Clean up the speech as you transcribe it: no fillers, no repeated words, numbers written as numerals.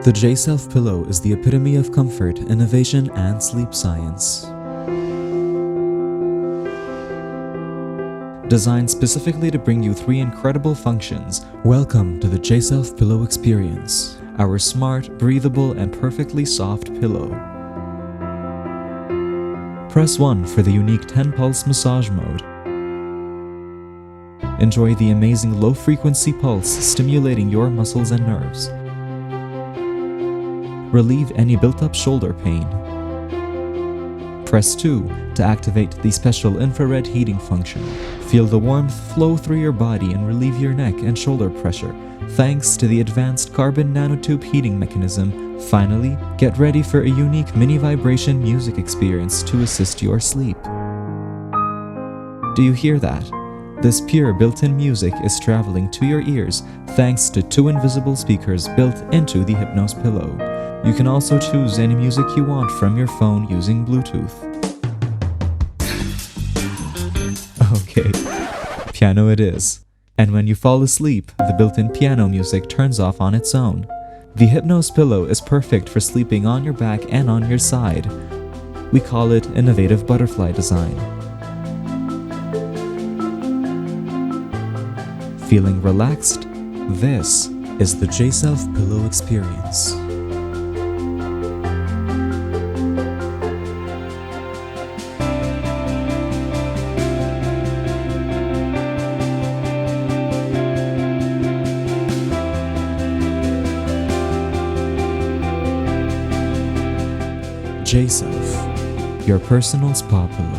The Jself pillow is the epitome of comfort, innovation, and sleep science. Designed specifically to bring you 3 incredible functions, welcome to the Jself pillow experience, our smart, breathable, and perfectly soft pillow. Press 1 for the unique 10-pulse massage mode. Enjoy the amazing low-frequency pulse stimulating your muscles and nerves. Relieve any built-up shoulder pain. Press 2 to activate the special infrared heating function. Feel the warmth flow through your body and relieve your neck and shoulder pressure, thanks to the advanced carbon nanotube heating mechanism. Finally, get ready for a unique mini vibration music experience to assist your sleep. Do you hear that? This pure built-in music is traveling to your ears thanks to 2 invisible speakers built into the Hypnos pillow. You can also choose any music you want from your phone using Bluetooth. Okay, piano it is. And when you fall asleep, the built-in piano music turns off on its own. The Hypnos pillow is perfect for sleeping on your back and on your side. We call it innovative butterfly design. Feeling relaxed? This is the Jself pillow experience. Jself, your personal spa pillow.